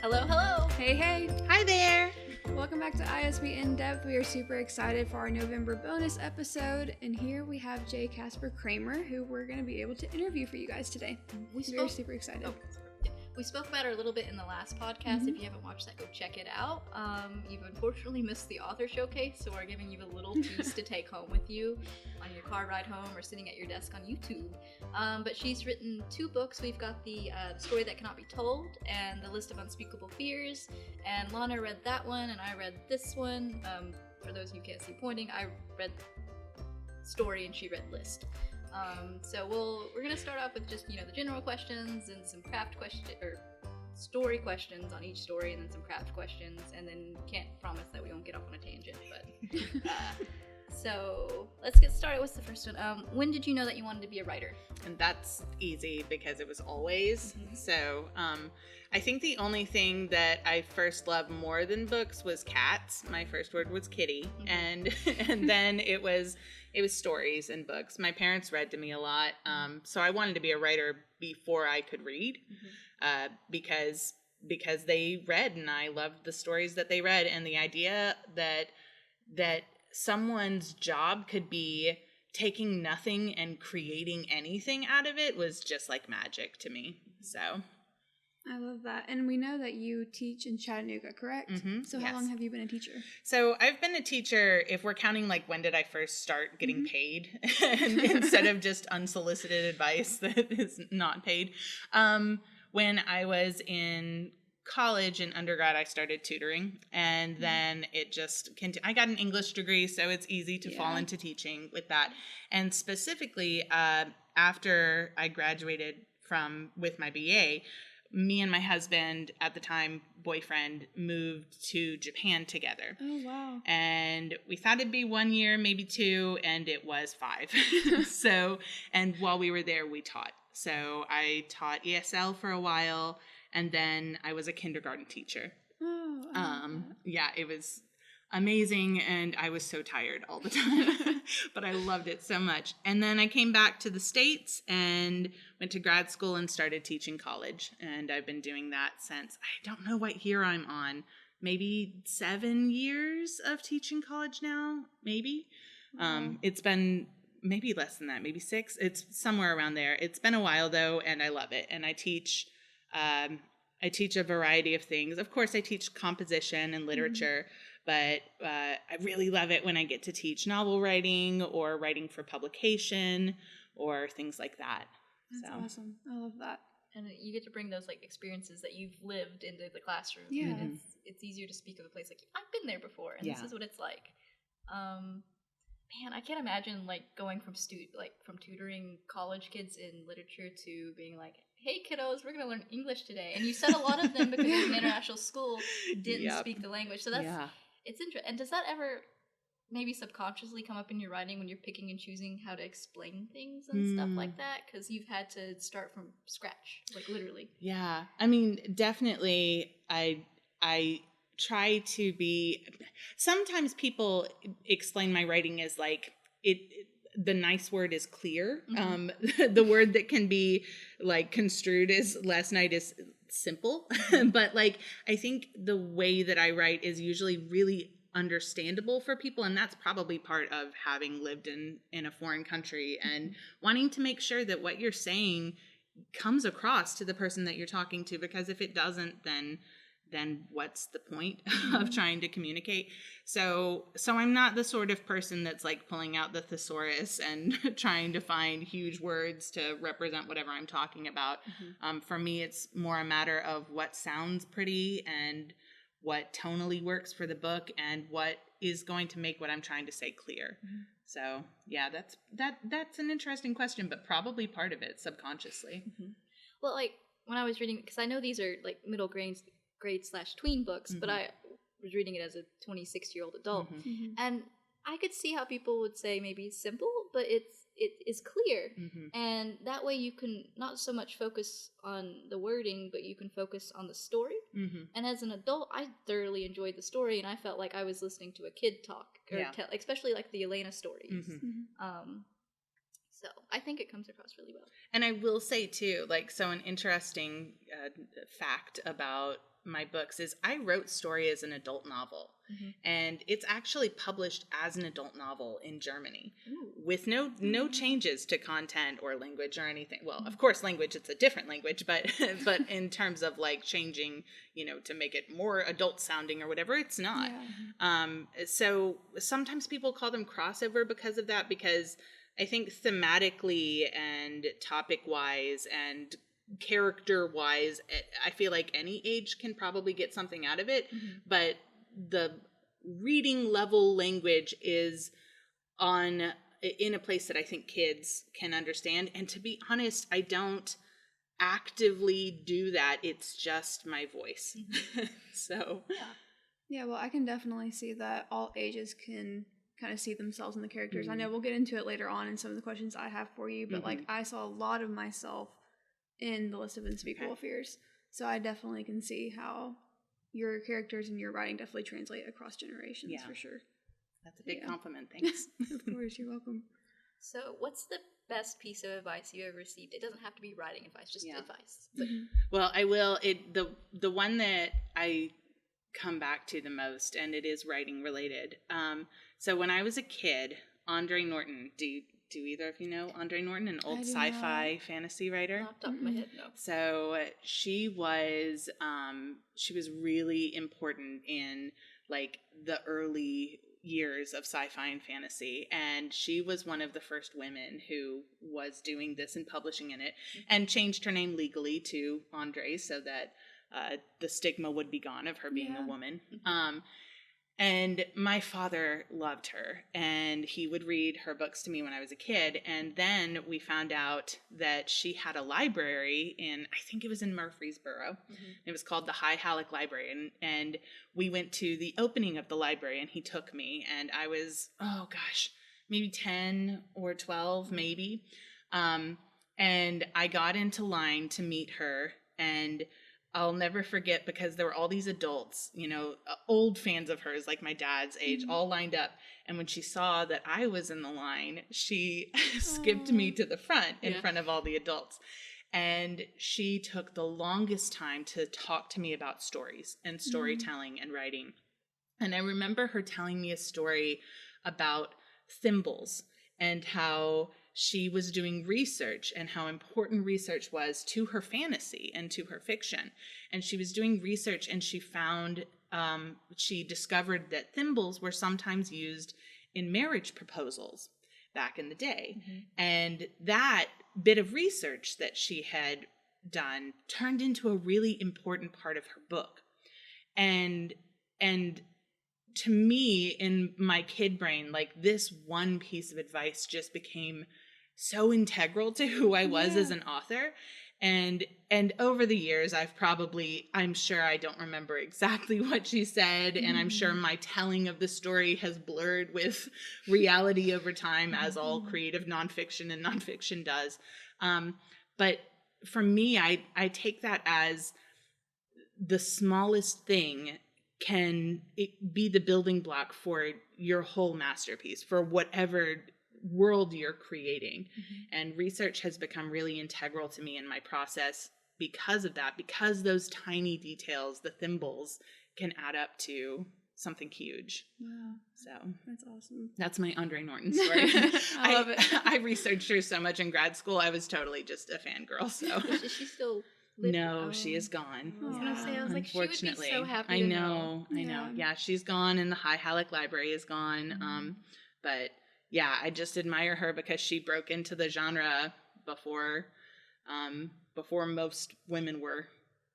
Hello, hello. Hey, hey. Hi there. Welcome back to ISBN-Depth. We are super excited for our November bonus episode. And here we have Kasper Kramer, who we're going to be able to interview for you guys today. We're super excited. We spoke about her a little bit in the last podcast. If you haven't watched that, go check it out. You've unfortunately missed the author showcase, so we're giving you a little piece to take home with you on your car ride home or sitting at your desk on YouTube. But she's written 2 books. We've got the Story That Cannot Be Told and The List of Unspeakable Fears. And Launa read that one, and I read this one. For those who can't see pointing, I read Story and she read List. So we're gonna start off with just the general questions and some craft or story questions on each story, and then some craft questions, and then can't promise that we won't get off on a tangent. But so let's get started. What's the first one? When did you know that you wanted to be a writer? And that's easy because it was always. So I think the only thing that I first loved more than books was cats. My first word was kitty, and then it was stories and books. My parents read to me a lot, so I wanted to be a writer before I could read, because they read, and I loved the stories that they read, and the idea that someone's job could be taking nothing and creating anything out of it was just like magic to me. So I love that. And we know that you teach in Chattanooga, correct? So yes. How long have you been a teacher? So I've been a teacher, if we're counting like when did I first start getting paid instead of just unsolicited advice that is not paid. When I was in college and undergrad, I started tutoring, and then it just I got an English degree, so it's easy to fall into teaching with that. And specifically, after I graduated with my BA, me and my husband, at the time boyfriend, moved to Japan together. Oh, wow. And we thought it'd be 1 year, maybe 2, and it was 5. And while we were there, we taught. So I taught ESL for a while, and then I was a kindergarten teacher. Yeah, it was amazing, and I was so tired all the time, but I loved it so much. And then I came back to the States and went to grad school and started teaching college, and I've been doing that since, I don't know what year I'm on, maybe 7 years of teaching college now, maybe. It's been maybe less than that, maybe 6. It's somewhere around there. It's been a while though, and I love it. And I teach a variety of things. Of course, I teach composition and literature, but I really love it when I get to teach novel writing or writing for publication or things like that. That's awesome. I love that. And you get to bring those experiences that you've lived into the classroom. Yeah. And it's easier to speak of a place like, I've been there before, and this is what it's like. Man, I can't imagine going from tutoring college kids in literature to being like, hey kiddos, we're going to learn English today. And you said a lot of them, because it's an international school, didn't speak the language. So it's interesting. And does that ever maybe subconsciously come up in your writing when you're picking and choosing how to explain things and stuff like that? Because you've had to start from scratch, literally. Yeah. I mean, definitely I try to be, sometimes people explain my writing as the nice word is clear. The word that can be construed as last night is simple. But I think the way that I write is usually really understandable for people, and that's probably part of having lived in a foreign country and wanting to make sure that what you're saying comes across to the person that you're talking to, because if it doesn't, then what's the point of trying to communicate? So I'm not the sort of person that's pulling out the thesaurus and trying to find huge words to represent whatever I'm talking about. For me, it's more a matter of what sounds pretty and what tonally works for the book and what is going to make what I'm trying to say clear. So yeah, that's an interesting question, but probably part of it subconsciously. Well, when I was reading, because I know these are middle grade/tween books, but I was reading it as a 26-year-old adult, and I could see how people would say maybe it's simple, but it is clear, and that way you can not so much focus on the wording, but you can focus on the story. And as an adult, I thoroughly enjoyed the story, and I felt like I was listening to a kid talk, or tell, especially the Elena stories. So I think it comes across really well. And I will say too, so an interesting fact about my books is I wrote story as an adult novel, and it's actually published as an adult novel in Germany. Ooh. With no changes to content or language or anything. Well, of course, language, it's a different language, but but in terms of like changing, to make it more adult sounding or whatever, it's not. Yeah. So sometimes people call them crossover because of that, because I think thematically and topic wise and character wise, I feel like any age can probably get something out of it, but the reading level language is in a place that I think kids can understand. And to be honest, I don't actively do that. It's just my voice. So yeah, well, I can definitely see that all ages can kind of see themselves in the characters. I know we'll get into it later on in some of the questions I have for you, but like I saw a lot of myself in the list of Unspeakable Fears. So I definitely can see how your characters and your writing definitely translate across generations for sure. That's a big compliment. Thanks. Of course, you're welcome. So what's the best piece of advice you ever received? It doesn't have to be writing advice, just advice. But well, I will. The one that I come back to the most, and it is writing related. So when I was a kid, Andre Norton, do either of you know Andre Norton, an old sci-fi fantasy writer? Off the top of my head, no. So she was really important in like the early years of sci-fi and fantasy, and she was one of the first women who was doing this and publishing in it, and changed her name legally to Andre so that the stigma would be gone of her being a woman. And my father loved her, and he would read her books to me when I was a kid. And then we found out that she had a library I think it was in Murfreesboro. It was called the High Halleck Library. And we went to the opening of the library, and he took me, and I was, maybe 10 or 12, maybe. And I got into line to meet her, and I'll never forget, because there were all these adults, old fans of hers, like my dad's age, all lined up. And when she saw that I was in the line, she skipped me to the front in front of all the adults. And she took the longest time to talk to me about stories and storytelling and writing. And I remember her telling me a story about thimbles and how she was doing research and how important research was to her fantasy and to her fiction. And she was doing research, and she found, she discovered that thimbles were sometimes used in marriage proposals back in the day. And that bit of research that she had done turned into a really important part of her book. And to me, in my kid brain, like this one piece of advice just became so integral to who I was as an author. And over the years, I'm sure I don't remember exactly what she said. And I'm sure my telling of the story has blurred with reality over time, as all creative nonfiction and nonfiction does. But for me, I take that as the smallest thing can be the building block for your whole masterpiece, for whatever world you're creating. And research has become really integral to me in my process because of that, because those tiny details, the thimbles, can add up to something huge. Wow. So that's awesome. That's my Andre Norton story. I love it. I researched her so much in grad school. I was totally just a fangirl. So is she still living? No, she is gone. I was gonna say, I was like, she would be so happy. I know. Yeah, she's gone, and the High Halleck Library is gone. But yeah, I just admire her because she broke into the genre before most women were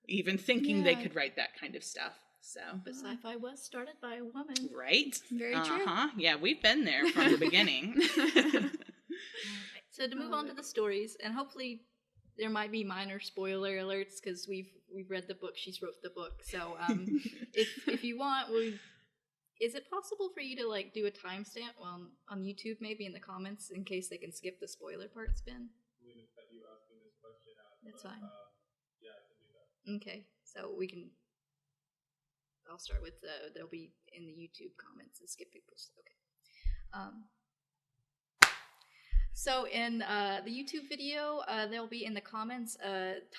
even thinking they could write that kind of stuff. So, but sci-fi was started by a woman, right? Very true. Yeah, we've been there from the beginning. So to move on to the stories, and hopefully there might be minor spoiler alerts because we've read the book. She's wrote the book. So if you want, is it possible for you to like do a timestamp on YouTube, maybe in the comments, in case they can skip the spoiler parts, Ben? That's fine. Yeah, I can do that. Okay, so we can. I'll start with they'll be in the YouTube comments and skip people's. Okay. So in the YouTube video, there'll be in the comments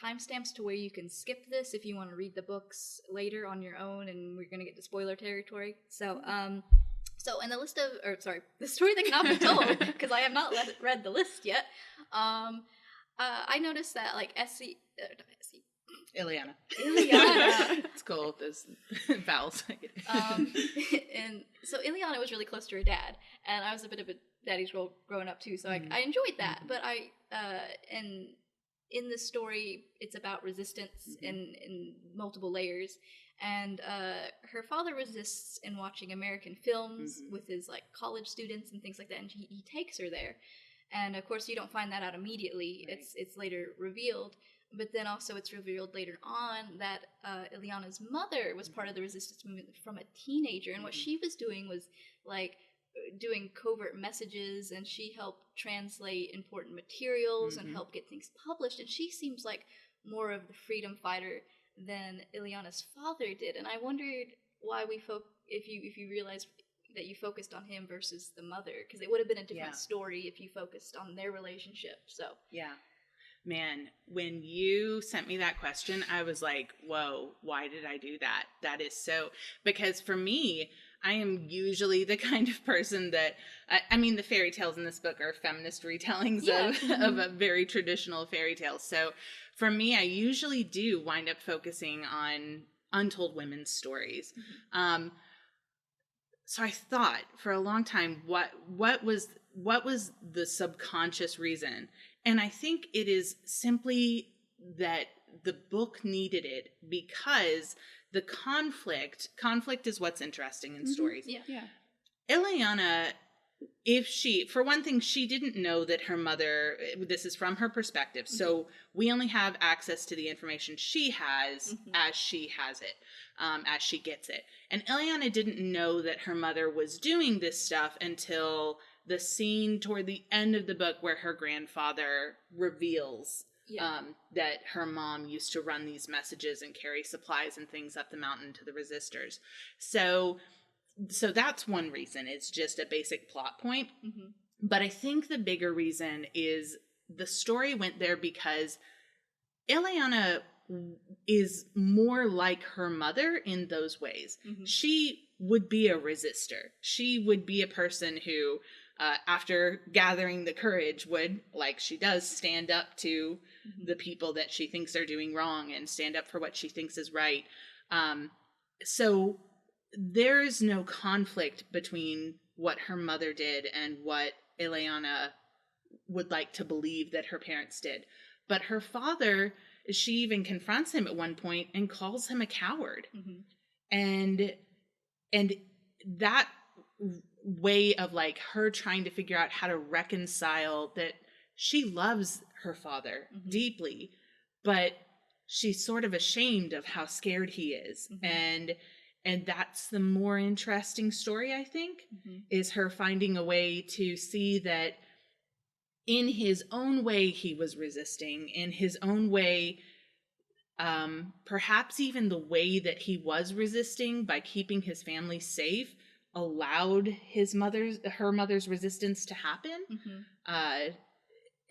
timestamps to where you can skip this if you want to read the books later on your own, and we're going to get to spoiler territory. So so in the the story that cannot be told, because I have not read the list yet, I noticed that like Ileana. It's cool. Those vowels. And so Ileana was really close to her dad, and I was a bit of a daddy's role growing up too, so I enjoyed that. But and in this story, it's about resistance in multiple layers, and her father resists in watching American films with his like college students and things like that, and he takes her there. And of course, you don't find that out immediately. Right. It's later revealed. But then also it's revealed later on that Ileana's mother was part of the resistance movement from a teenager. And what she was doing was like doing covert messages, and she helped translate important materials and help get things published. And she seems like more of the freedom fighter than Ileana's father did. And I wondered why if you realized that you focused on him versus the mother, because it would have been a different story if you focused on their relationship. So yeah. Man, when you sent me that question, I was like, whoa, why did I do that? That is so, because for me, I am usually the kind of person that, I mean, the fairy tales in this book are feminist retellings of a very traditional fairy tale. So for me, I usually do wind up focusing on untold women's stories. So I thought for a long time, what was the subconscious reason? And I think it is simply that the book needed it because the conflict is what's interesting in stories. Yeah. Ileana, for one thing, she didn't know that her mother, this is from her perspective, so we only have access to the information she has as she has it, as she gets it. And Ileana didn't know that her mother was doing this stuff until the scene toward the end of the book where her grandfather reveals that her mom used to run these messages and carry supplies and things up the mountain to the resistors. So that's one reason. It's just a basic plot point. But I think the bigger reason is the story went there because Ileana is more like her mother in those ways. She would be a resistor. She would be a person who, after gathering the courage, would, like she does, stand up to the people that she thinks are doing wrong and stand up for what she thinks is right. So there's no conflict between what her mother did and what Ileana would like to believe that her parents did. But her father, she even confronts him at one point and calls him a coward. And that way of like her trying to figure out how to reconcile that she loves her father deeply, but she's sort of ashamed of how scared he is. And that's the more interesting story, I think, is her finding a way to see that in his own way he was resisting, in his own way, perhaps even the way that he was resisting by keeping his family safe allowed her mother's resistance to happen.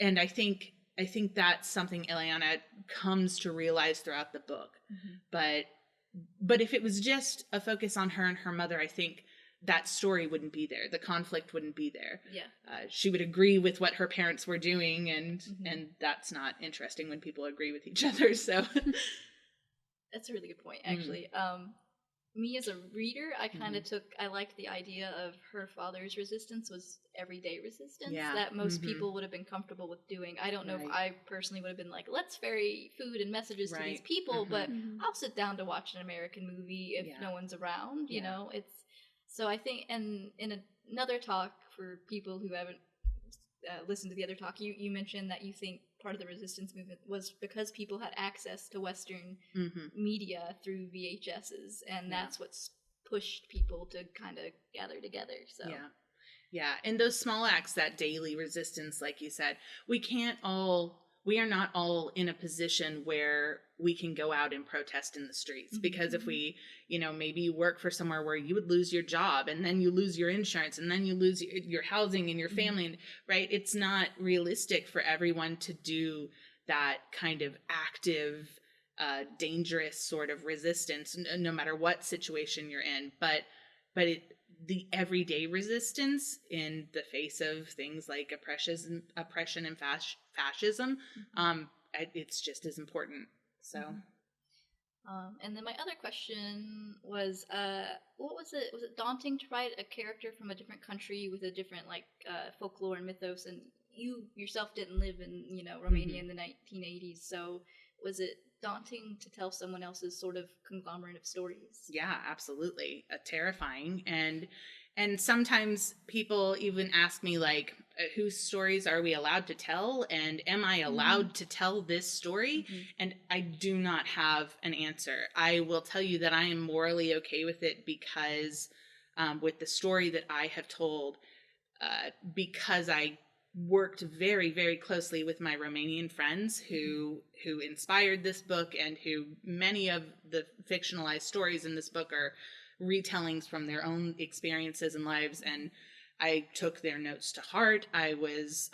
And I think that's something Ileana comes to realize throughout the book. But if it was just a focus on her and her mother, I think that story wouldn't be there. The conflict wouldn't be there. She would agree with what her parents were doing, and that's not interesting when people agree with each other. So that's a really good point, actually. Me as a reader, I liked the idea of her father's resistance was everyday resistance that most people would have been comfortable with doing. I don't know if I personally would have been like, let's ferry food and messages to these people, but I'll sit down to watch an American movie if no one's around, you know. So I think, and in another talk for people who haven't listened to the other talk, you mentioned that you think part of the resistance movement was because people had access to Western media through VHSs, and that's what's pushed people to kind of gather together. So yeah, and those small acts, that daily resistance, like you said, we can't all we are not all in a position where we can go out and protest in the streets, because if we, maybe you work for somewhere where you would lose your job, and then you lose your insurance, and then you lose your housing and your family, right? It's not realistic for everyone to do that kind of active, dangerous sort of resistance, no matter what situation you're in. But the everyday resistance in the face of things like oppression and fascism, it's just as important. So, and then my other question was, what was it? Was it daunting to write a character from a different country with a different folklore and mythos? And you yourself didn't live in Romania in the 1980s, so was it daunting to tell someone else's sort of conglomerate of stories? Yeah, absolutely. Terrifying. And sometimes people even ask me, like, whose stories are we allowed to tell? And am I allowed to tell this story? And I do not have an answer. I will tell you that I am morally okay with it, because with the story that I have told, because I worked very, very closely with my Romanian friends who inspired this book, and who many of the fictionalized stories in this book are retellings from their own experiences and lives, and I took their notes to heart. I was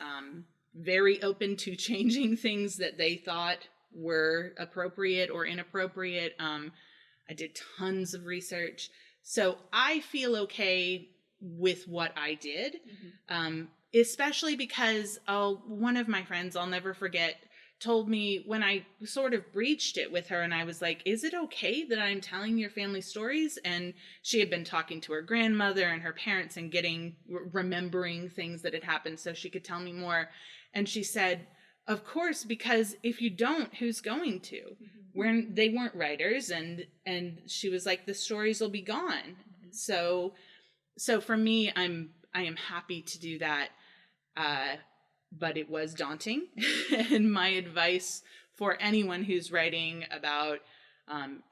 very open to changing things that they thought were appropriate or inappropriate. I did tons of research, so I feel okay with what I did. Especially because one of my friends, I'll never forget, told me when I sort of breached it with her, and I was like, is it okay that I'm telling your family stories? And she had been talking to her grandmother and her parents and remembering things that had happened so she could tell me more. And she said, of course, because if you don't, who's going to? They weren't writers, and she was like, the stories will be gone. So for me, I am happy to do that. But it was daunting. And my advice for anyone who's writing about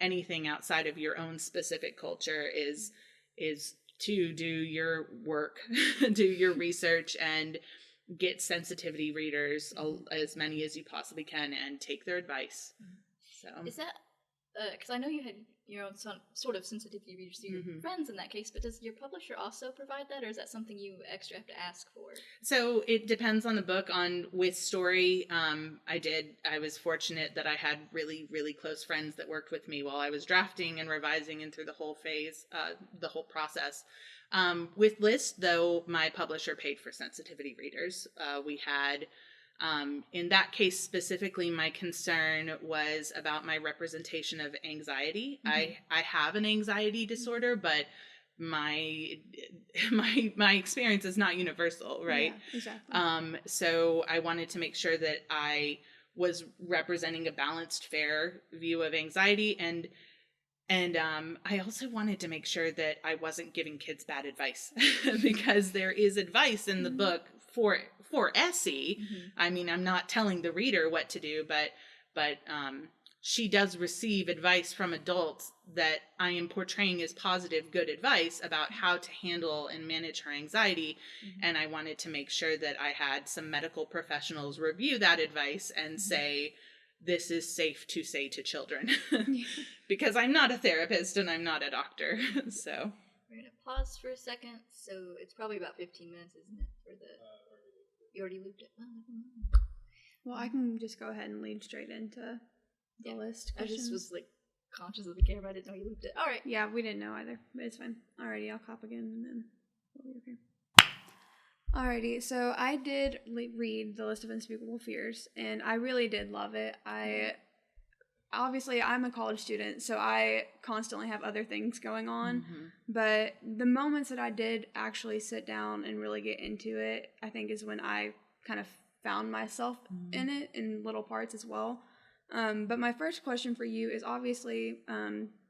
anything outside of your own specific culture is to do your work, do your research, and get sensitivity readers, as many as you possibly can, and take their advice. So is that because I know you had your own sort of sensitivity readers to your friends in that case, but does your publisher also provide that, or is that something you extra have to ask for? So it depends on the book. With story, I was fortunate that I had really, really close friends that worked with me while I was drafting and revising and through the whole phase, the whole process. With list, though, my publisher paid for sensitivity readers. We had in that case specifically, my concern was about my representation of anxiety. I have an anxiety disorder, but my experience is not universal, right? Yeah, exactly. So I wanted to make sure that I was representing a balanced, fair view of anxiety, and I also wanted to make sure that I wasn't giving kids bad advice, because there is advice in the book for Essie. I mean, I'm not telling the reader what to do, but she does receive advice from adults that I am portraying as positive, good advice about how to handle and manage her anxiety. And I wanted to make sure that I had some medical professionals review that advice and say, this is safe to say to children, because I'm not a therapist and I'm not a doctor. So we're going to pause for a second. So it's probably about 15 minutes, isn't it? For the you already looped it. Well, I can just go ahead and lead straight into the list questions. I just was conscious of the camera. I didn't know you looped it. All right. Yeah, we didn't know either, but it's fine. Alrighty, I'll cop again and then we'll be okay. Alrighty, so I did read the list of Unspeakable Fears, and I really did love it. Obviously, I'm a college student, so I constantly have other things going on, but the moments that I did actually sit down and really get into it, I think is when I kind of found myself in it, in little parts as well. But my first question for you is obviously,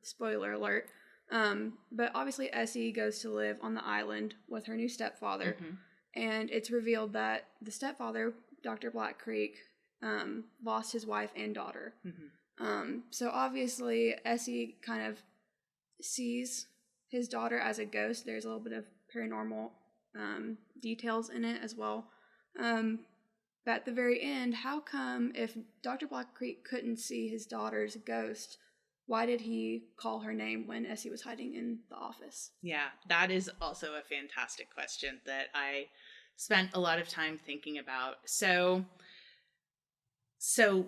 spoiler alert, but obviously Essie goes to live on the island with her new stepfather. And it's revealed that the stepfather, Dr. Black Creek, lost his wife and daughter. So obviously, Essie kind of sees his daughter as a ghost. There's a little bit of paranormal details in it as well. But at the very end, how come if Dr. Blackcreek couldn't see his daughter's ghost, why did he call her name when Essie was hiding in the office? Yeah, that is also a fantastic question that I spent a lot of time thinking about. So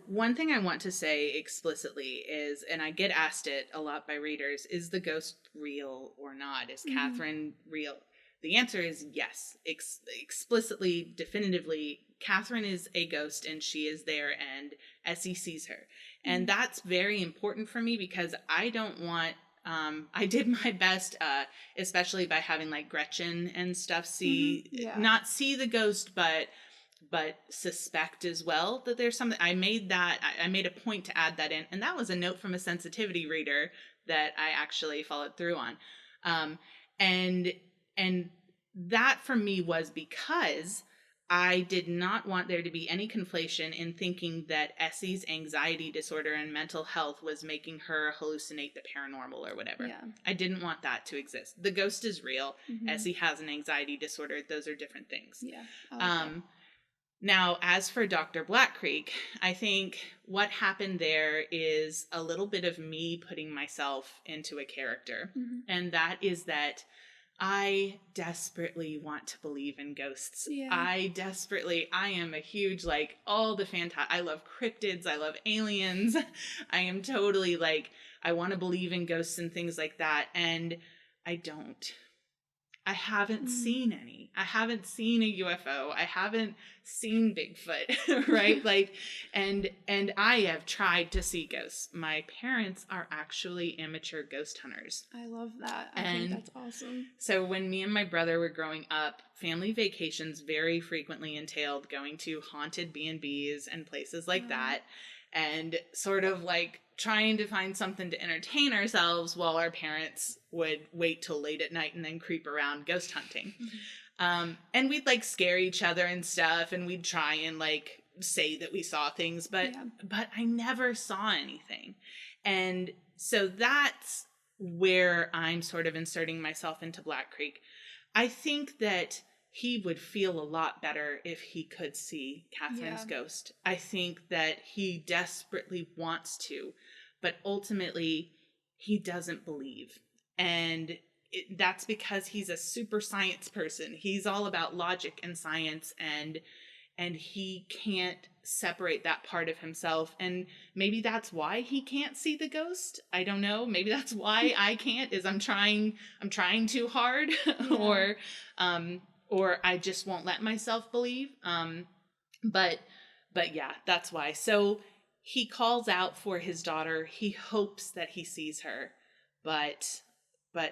one thing I want to say explicitly is, and I get asked it a lot by readers, is the ghost real or not? Is Catherine real? The answer is yes. Explicitly, definitively, Catherine is a ghost and she is there and Essie sees her. And that's very important for me because I don't want, I did my best, especially by having like Gretchen and stuff not see the ghost, but suspect as well that there's something. I made a point to add that in. And that was a note from a sensitivity reader that I actually followed through on. And that for me was because I did not want there to be any conflation in thinking that Essie's anxiety disorder and mental health was making her hallucinate the paranormal or whatever. Yeah. I didn't want that to exist. The ghost is real. Essie has an anxiety disorder. Those are different things. Yeah. I like that. Now, as for Dr. Blackcreek, I think what happened there is a little bit of me putting myself into a character. And that is that I desperately want to believe in ghosts. Yeah. I am a huge, like, all the I love cryptids. I love aliens. I am totally like, I want to believe in ghosts and things like that. And I don't. I haven't seen any. I haven't seen a UFO. I haven't seen Bigfoot, right? Like, and I have tried to see ghosts. My parents are actually amateur ghost hunters. I love that. I think that's awesome. So when me and my brother were growing up, family vacations very frequently entailed going to haunted B&Bs and places like that. And sort of like trying to find something to entertain ourselves while our parents would wait till late at night and then creep around ghost hunting. And we'd like scare each other and stuff, and we'd try and like say that we saw things, but I never saw anything. And so that's where I'm sort of inserting myself into Blackcreek. I think that he would feel a lot better if he could see Catherine's ghost. I think that he desperately wants to, but ultimately he doesn't believe. And that's because he's a super science person. He's all about logic and science, and he can't separate that part of himself. And maybe that's why he can't see the ghost. I don't know. Maybe that's why I can't, is I'm trying too hard or I just won't let myself believe. But yeah, that's why. So he calls out for his daughter. He hopes that he sees her, but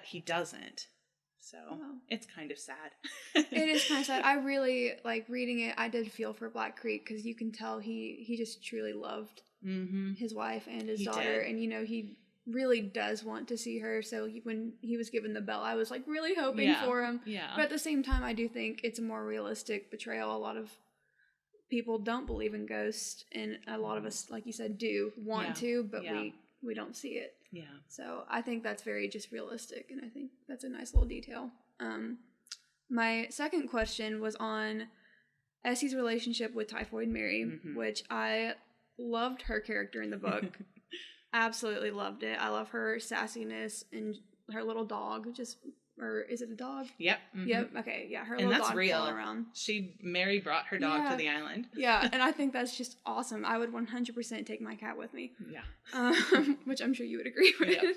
he doesn't. So it's kind of sad. It is kind of sad. I really, like, reading it, I did feel for Blackcreek because you can tell he just truly loved his wife and his daughter. And, you know, he really does want to see her. So when he was given the bell, I was, like, really hoping for him. Yeah. But at the same time, I do think it's a more realistic portrayal. A lot of people don't believe in ghosts, and a lot of us, like you said, do want to, but we don't see it. Yeah. So I think that's very just realistic, and I think that's a nice little detail. My second question was on Essie's relationship with Typhoid Mary, which I loved her character in the book. Absolutely loved it. I love her sassiness and her little dog, or is it a dog? Yep. Yep. Okay. Yeah. Her little dog real. Around. Mary brought her dog to the island. Yeah. And I think that's just awesome. I would 100% take my cat with me. Yeah. Which I'm sure you would agree with. Yep.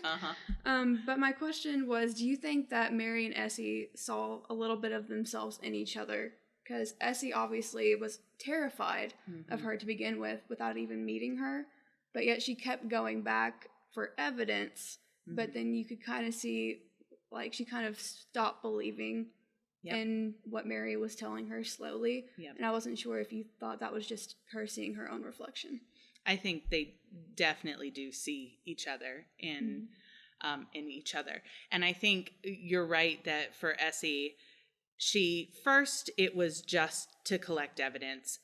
But my question was, do you think that Mary and Essie saw a little bit of themselves in each other? Because Essie obviously was terrified of her to begin with without even meeting her. But yet she kept going back for evidence. But then you could kind of see, like, she kind of stopped believing in what Mary was telling her slowly. And I wasn't sure if you thought that was just her seeing her own reflection. I think they definitely do see each other in each other. And I think you're right that for Essie, it was just to collect evidence.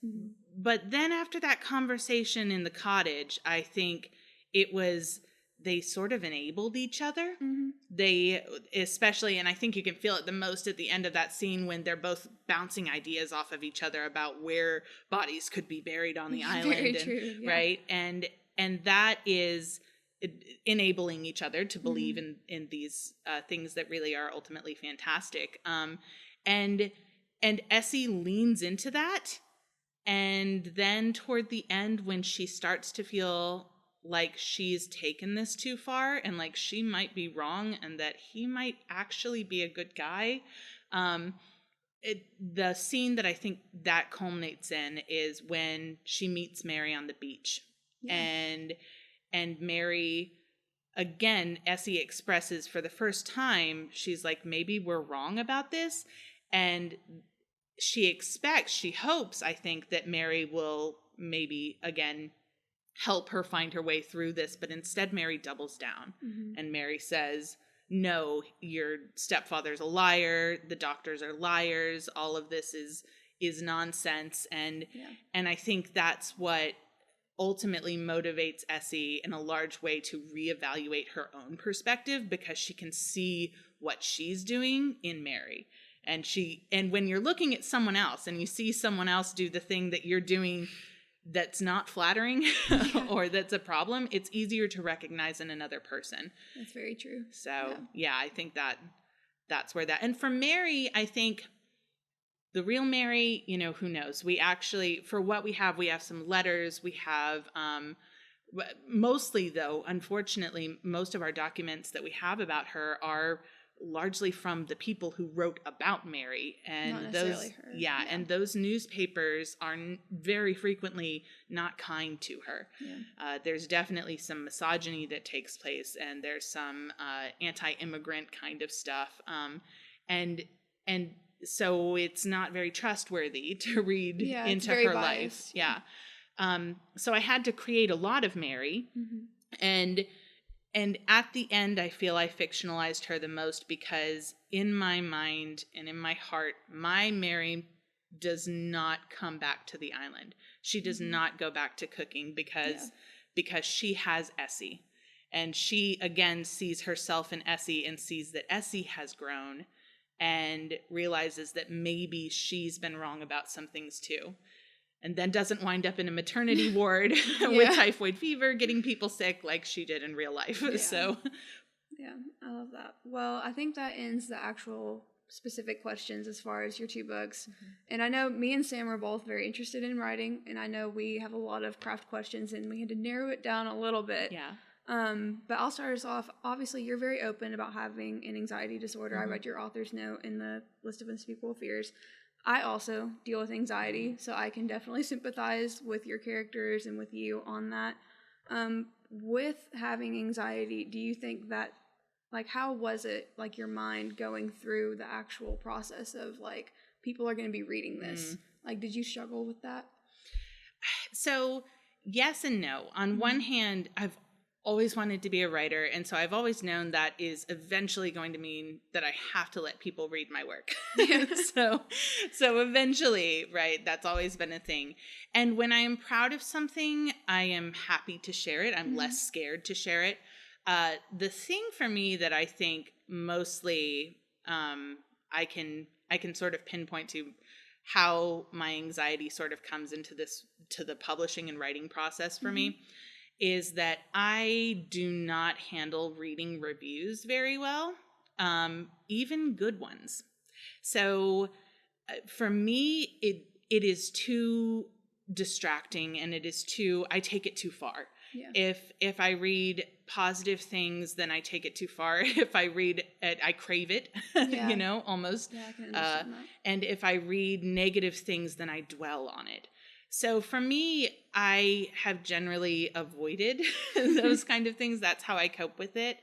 But then after that conversation in the cottage, I think it was they sort of enabled each other. Mm-hmm. They especially, and I think you can feel it the most at the end of that scene when they're both bouncing ideas off of each other about where bodies could be buried on the island. Very true, yeah. Right? And that is enabling each other to believe in these things that really are ultimately fantastic. And Essie leans into that. And then toward the end, when she starts to feel like she's taken this too far and like she might be wrong and that he might actually be a good guy, the scene that I think that culminates in is when she meets Mary on the beach. Yeah. And Mary, again, Essie expresses for the first time, she's like, maybe we're wrong about this. And she hopes, I think, that Mary will maybe, again, help her find her way through this. But instead, Mary doubles down. Mm-hmm. And Mary says, no, your stepfather's a liar. The doctors are liars. All of this is nonsense. And I think that's what ultimately motivates Essie in a large way to reevaluate her own perspective, because she can see what she's doing in Mary. And when you're looking at someone else and you see someone else do the thing that you're doing that's not flattering or that's a problem, it's easier to recognize in another person. That's very true. So I think that's where that, and for Mary, I think the real Mary, who knows? We actually, for what we have some letters. We have, mostly though, unfortunately, most of our documents that we have about her are largely from the people who wrote about Mary, and not necessarily her. And those newspapers are very frequently not kind to her. There's definitely some misogyny that takes place, and there's some anti-immigrant kind of stuff, and so it's not very trustworthy to read into her biased. life. So I had to create a lot of Mary, and at the end, I feel I fictionalized her the most, because in my mind and in my heart, my Mary does not come back to the island. She does not go back to cooking because she has Essie. And she, again, sees herself in Essie and sees that Essie has grown and realizes that maybe she's been wrong about some things too. And then doesn't wind up in a maternity ward with typhoid fever, getting people sick like she did in real life. So, I love that. Well, I think that ends the actual specific questions as far as your two books. And I know me and Sam are both very interested in writing, and I know we have a lot of craft questions, and we had to narrow it down a little bit. But I'll start us off. Obviously, you're very open about having an anxiety disorder. I read your author's note in the list of unspeakable fears. I also deal with anxiety, so I can definitely sympathize with your characters and with you on that. With having anxiety, do you think that, like, how was it, like, your mind going through the actual process of, like, people are going to be reading this? Like, did you struggle with that? So, yes and no. On one hand, I've always wanted to be a writer, and so I've always known that is eventually going to mean that I have to let people read my work. So eventually, right, that's always been a thing. And when I am proud of something, I am happy to share it. I'm less scared to share it. The thing for me that I think mostly I can sort of pinpoint to how my anxiety sort of comes into the publishing and writing process for me is that I do not handle reading reviews very well, even good ones. So for me, it is too distracting, and I take it too far. If I read positive things, then I take it too far. If I read it, I crave it, almost. I can understand that. And if I read negative things, then I dwell on it. So for me, I have generally avoided those kind of things. That's how I cope with it.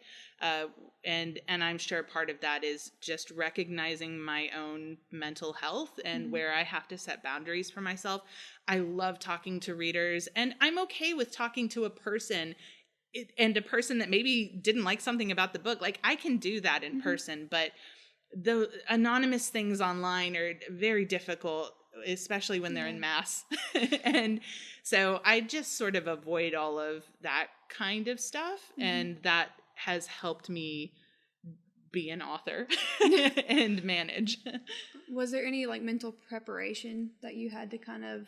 And I'm sure part of that is just recognizing my own mental health and where I have to set boundaries for myself. I love talking to readers, and I'm okay with talking to a person and a person that maybe didn't like something about the book. Like, I can do that in person, but the anonymous things online are very difficult especially when they're in mass. And so I just sort of avoid all of that kind of stuff. And that has helped me be an author and manage. Was there any like mental preparation that you had to kind of,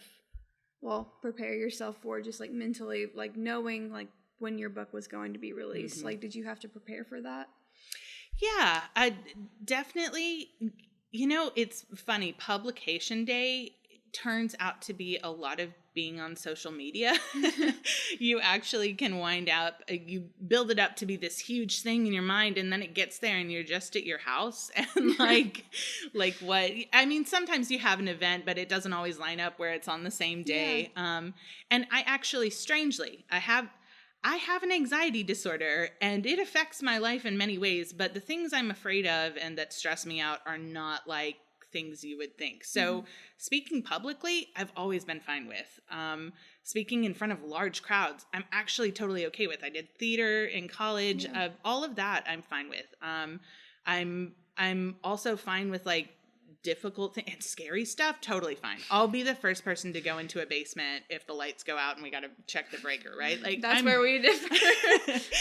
prepare yourself for, just like mentally, like knowing like when your book was going to be released? Like, did you have to prepare for that? Yeah, I definitely, it's funny. Publication day turns out to be a lot of being on social media. You actually can wind up, you build it up to be this huge thing in your mind, and then it gets there and you're just at your house. And sometimes you have an event, but it doesn't always line up where it's on the same day. Yeah. And I actually, strangely, I have an anxiety disorder, and it affects my life in many ways, but the things I'm afraid of and that stress me out are not like things you would think. So speaking publicly, I've always been fine with. Speaking in front of large crowds, I'm actually totally okay with. I did theater in college. All of that I'm fine with. I'm also fine with like difficult and scary stuff. Totally fine. I'll be the first person to go into a basement if the lights go out and we got to check the breaker, right? Like that's where we differ.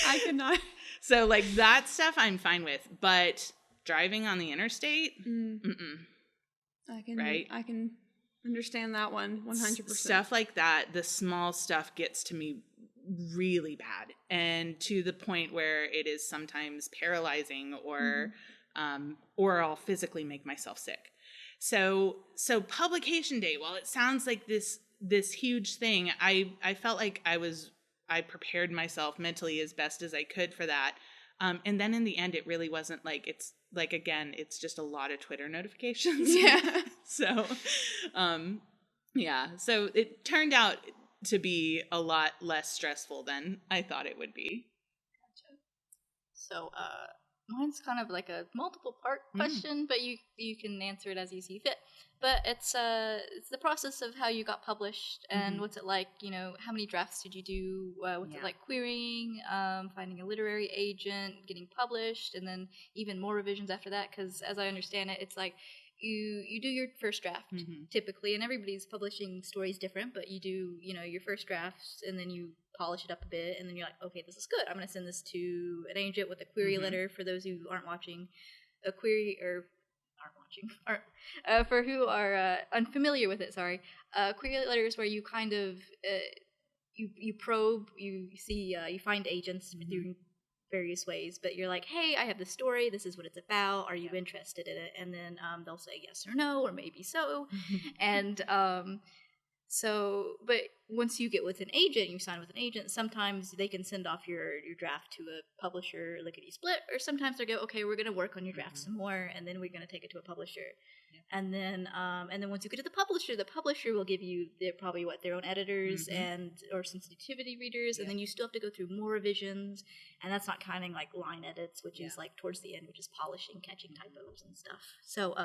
I could not. So like that stuff I'm fine with, but driving on the interstate, I can understand that one 100%. Stuff like that, the small stuff gets to me really bad, and to the point where it is sometimes paralyzing, or I'll physically make myself sick. So publication day, while it sounds like this huge thing, I felt like I prepared myself mentally as best as I could for that. And then in the end, it really wasn't like, it's like, again, it's just a lot of Twitter notifications. Yeah. So it turned out to be a lot less stressful than I thought it would be. Gotcha. So, mine's kind of like a multiple part question, but you can answer it as you see fit. But it's the process of how you got published, and what's it like, how many drafts did you do, what's it like querying, finding a literary agent, getting published, and then even more revisions after that, because as I understand it, it's like you do your first draft typically, and everybody's publishing stories different, but you do, your first drafts, and then you polish it up a bit, and then you're like, okay, this is good. I'm going to send this to an agent with a query letter. For those who aren't watching, a query, or for who are unfamiliar with it, query letters where you kind of you probe, you see, you find agents through various ways, but you're like, hey, I have this story, this is what it's about, are you interested in it? And then they'll say yes or no, or maybe so. And but once you get with an agent, you sign with an agent, sometimes they can send off your draft to a publisher, lickety-split, or sometimes they go, okay, we're going to work on your draft some more, and then we're going to take it to a publisher. And then once you get to the publisher will give you their own editors and or sensitivity readers, and then you still have to go through more revisions, and that's not counting like line edits, which is like towards the end, which is polishing, catching typos and stuff. So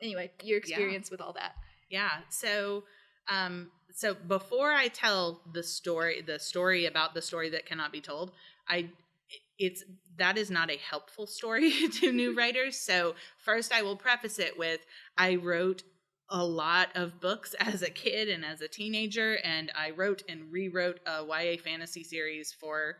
anyway, your experience with all that. So before I tell the story about the story that cannot be told, that is not a helpful story to new writers. So first I will preface it with, I wrote a lot of books as a kid and as a teenager, and I wrote and rewrote a YA fantasy series for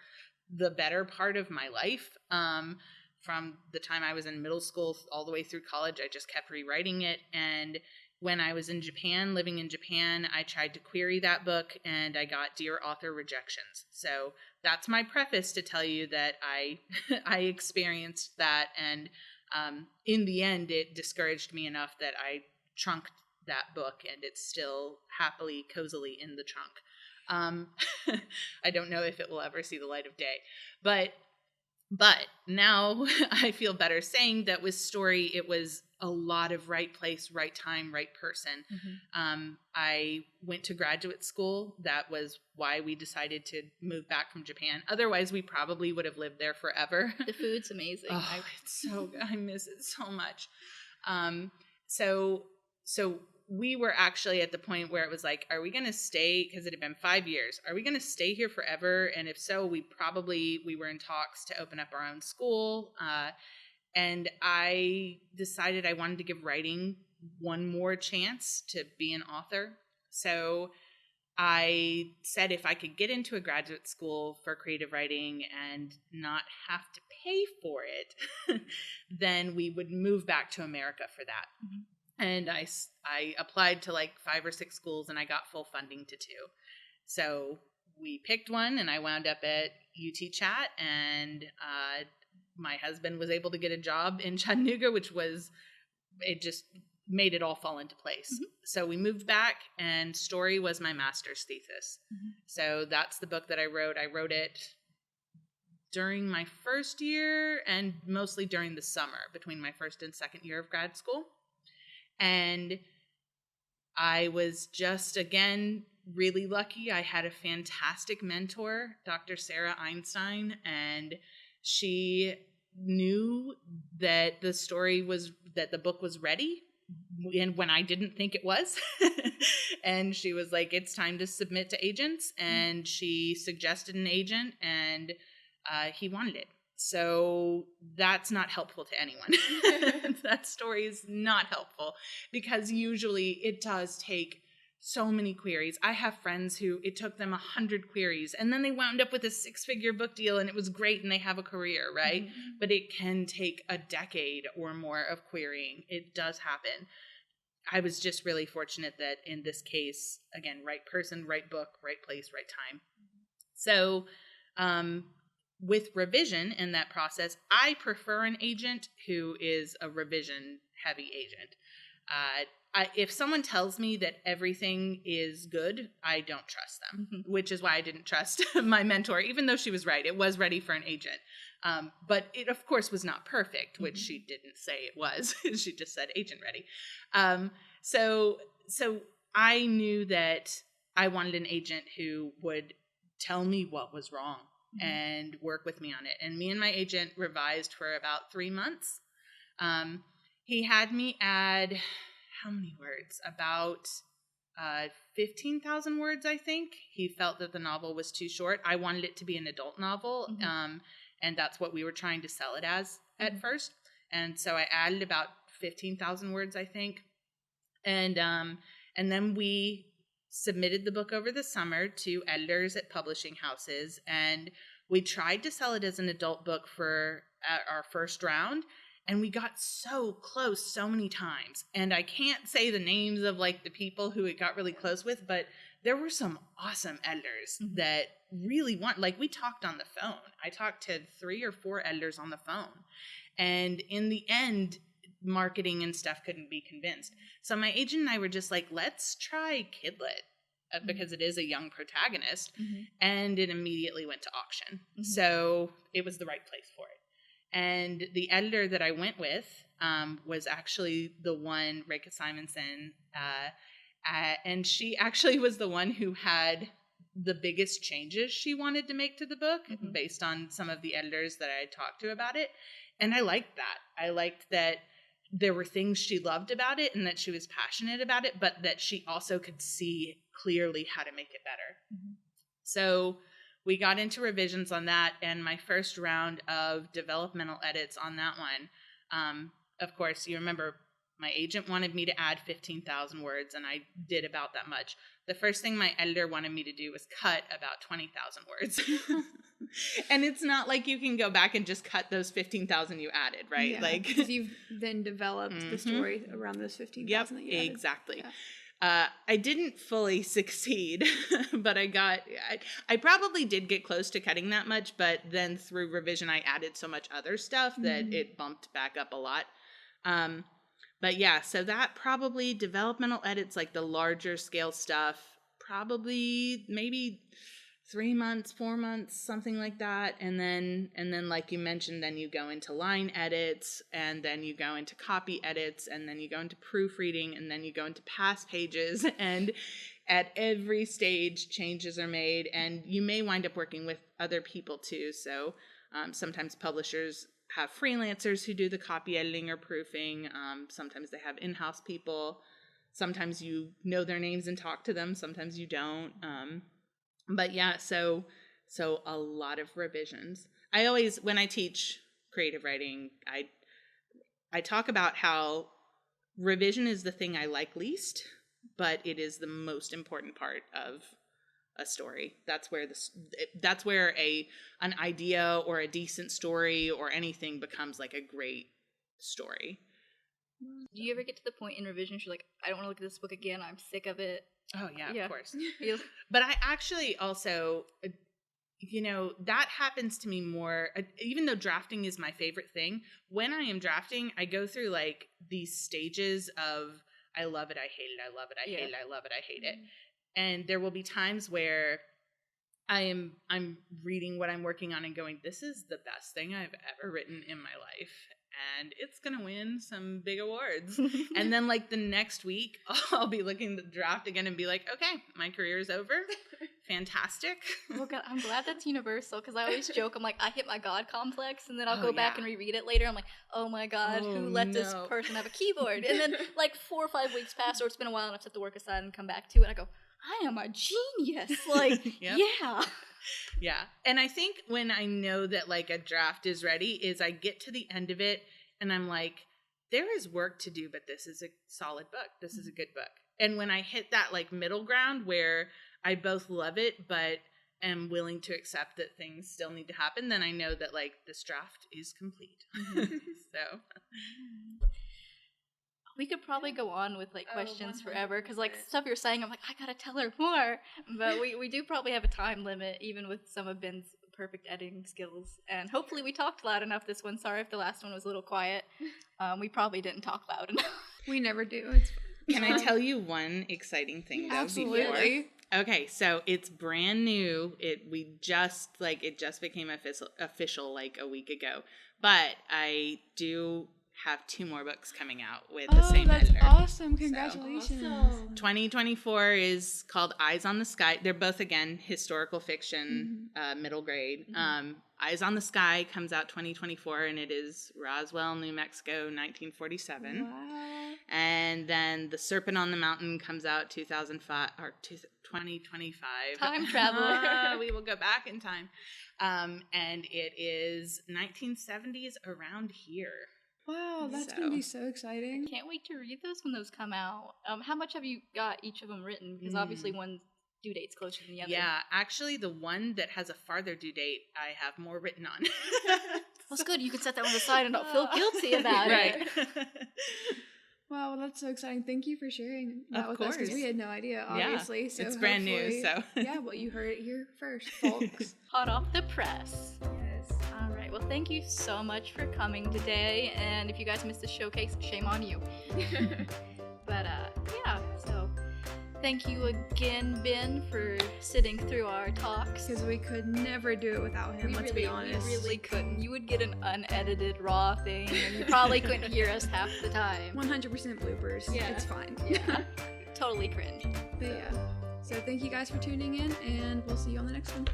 the better part of my life. From the time I was in middle school all the way through college, I just kept rewriting it. And when I was in Japan, living in Japan, I tried to query that book, and I got Dear Author rejections. So that's my preface to tell you that I experienced that, and in the end, it discouraged me enough that I trunked that book, and it's still happily, cozily in the trunk. I don't know if it will ever see the light of day, but now I feel better saying that with Story, it was a lot of right place, right time, right person. I went to graduate school. That was why we decided to move back from Japan. Otherwise, we probably would have lived there forever. The food's amazing. Oh, it's so good. I miss it so much. So we were actually at the point where it was like, are we going to stay? Because it had been 5 years. Are we going to stay here forever? And if so, we were in talks to open up our own school. And I decided I wanted to give writing one more chance to be an author. So I said if I could get into a graduate school for creative writing and not have to pay for it, then we would move back to America for that. And I applied to like 5 or 6 schools, and I got full funding to 2. So we picked one, and I wound up at UT Chat, and my husband was able to get a job in Chattanooga, it just made it all fall into place. So we moved back, and story was my master's thesis. So that's the book that I wrote. I wrote it during my first year and mostly during the summer between my first and second year of grad school. And I was just, again, really lucky. I had a fantastic mentor, Dr. Sarah Einstein, and she knew that the book was ready, and when I didn't think it was. And she was like, it's time to submit to agents. And she suggested an agent, and he wanted it. So that's not helpful to anyone. That story is not helpful, because usually it does take so many queries. I have friends who it took them 100 queries, and then they wound up with a 6-figure book deal, and it was great, and they have a career, right? But it can take a decade or more of querying. It does happen. I was just really fortunate that in this case, again, right person, right book, right place, right time. So with revision in that process, I prefer an agent who is a revision heavy agent. If someone tells me that everything is good, I don't trust them, which is why I didn't trust my mentor, even though she was right. It was ready for an agent. But it, of course, was not perfect, which she didn't say it was. She just said agent ready. So I knew that I wanted an agent who would tell me what was wrong and work with me on it. And me and my agent revised for about 3 months. He had me add, how many words? About 15,000 words, I think. He felt that the novel was too short. I wanted it to be an adult novel, and that's what we were trying to sell it as at first. And so I added about 15,000 words, I think. And then we submitted the book over the summer to editors at publishing houses, and we tried to sell it as an adult book for our first round, and we got so close so many times. And I can't say the names of like the people who it got really close with, but there were some awesome editors that really like we talked on the phone. I talked to 3 or 4 editors on the phone, and in the end, marketing and stuff couldn't be convinced. So my agent and I were just like, let's try Kidlit, because it is a young protagonist, and it immediately went to auction. So it was the right place for it. And the editor that I went with was actually the one, Reka Simonson, and she actually was the one who had the biggest changes she wanted to make to the book based on some of the editors that I had talked to about it. And I liked that. I liked that there were things she loved about it and that she was passionate about it, but that she also could see clearly how to make it better. So we got into revisions on that, and my first round of developmental edits on that one, of course, you remember my agent wanted me to add 15,000 words, and I did about that much. The first thing my editor wanted me to do was cut about 20,000 words. And it's not like you can go back and just cut those 15,000 you added, right? Yeah, like because you've then developed the story around those 15,000 that you added. Exactly. Yeah. I didn't fully succeed, but I probably did get close to cutting that much, but then through revision, I added so much other stuff that it bumped back up a lot. But yeah, so that probably developmental edits, like the larger scale stuff, probably maybe 3 months, 4 months, something like that. And then like you mentioned, then you go into line edits, and then you go into copy edits, and then you go into proofreading, and then you go into pass pages. And at every stage, changes are made, and you may wind up working with other people too. So sometimes publishers have freelancers who do the copy editing or proofing. Sometimes they have in-house people. Sometimes you know their names and talk to them. Sometimes you don't. But yeah, so a lot of revisions. I always, when I teach creative writing, I talk about how revision is the thing I like least, but it is the most important part of a story. That's where an idea or a decent story or anything becomes like a great story. Do you ever get to the point in revisions you're like, I don't want to look at this book again, I'm sick of it? Oh yeah, Yeah. of course. But I actually also, that happens to me more, even though drafting is my favorite thing. When I am drafting, I go through like these stages of, I love it, I hate it, I love it, I hate it, I love it, I hate it. And there will be times where I'm reading what I'm working on and going, this is the best thing I've ever written in my life. And it's going to win some big awards. And then like the next week, I'll be looking at the draft again and be like, okay, my career is over. Fantastic. Well, God, I'm glad that's universal, because I always joke, I'm like, I hit my God complex, and then I'll go back and reread it later. I'm like, oh my God, who let this person have a keyboard? And then like 4 or 5 weeks pass, or it's been a while and I've set the work aside and come back to it. I go, I am a genius. Like, yeah. Yeah. And I think when I know that like a draft is ready is I get to the end of it and I'm like, there is work to do, but this is a solid book. This is a good book. And when I hit that like middle ground where I both love it, but am willing to accept that things still need to happen, then I know that like this draft is complete. So we could probably go on with like questions forever, because like stuff you're saying, I'm like, I gotta tell her more. But we do probably have a time limit, even with some of Ben's perfect editing skills. And hopefully we talked loud enough this one. Sorry if the last one was a little quiet. We probably didn't talk loud enough. We never do. It's Can I tell you one exciting thing though? Absolutely. Okay, so it's brand new. It just became official like a week ago. But I do have 2 more books coming out with the same editor. That's awesome. Congratulations. So, awesome. 2024 is called Eyes on the Sky. They're both, again, historical fiction, middle grade. Eyes on the Sky comes out 2024, and it is Roswell, New Mexico, 1947. Wow. And then The Serpent on the Mountain comes out 2025. Time traveler. We will go back in time. And it is 1970s around here. Wow, that's going to be so exciting. Can't wait to read those when those come out. How much have you got each of them written? Because obviously one due date's closer than the other. Yeah, actually the one that has a farther due date, I have more written on. That's good. You can set that one aside and not feel guilty about it. Wow, well, that's so exciting. Thank you for sharing that with us, course. because we had no idea, obviously. Yeah, so it's brand new, so. Yeah, well, you heard it here first, folks. Hot off the press. Yes. All right. Well, thank you so much for coming today. And if you guys missed the showcase, shame on you. But yeah, so thank you again, Ben, for sitting through our talks. Because we could never do it without him, let's be honest. We really couldn't. You would get an unedited raw thing, and you probably couldn't hear us half the time. 100% bloopers. Yeah. It's fine. Yeah. Totally cringe. But yeah. So thank you guys for tuning in, and we'll see you on the next one.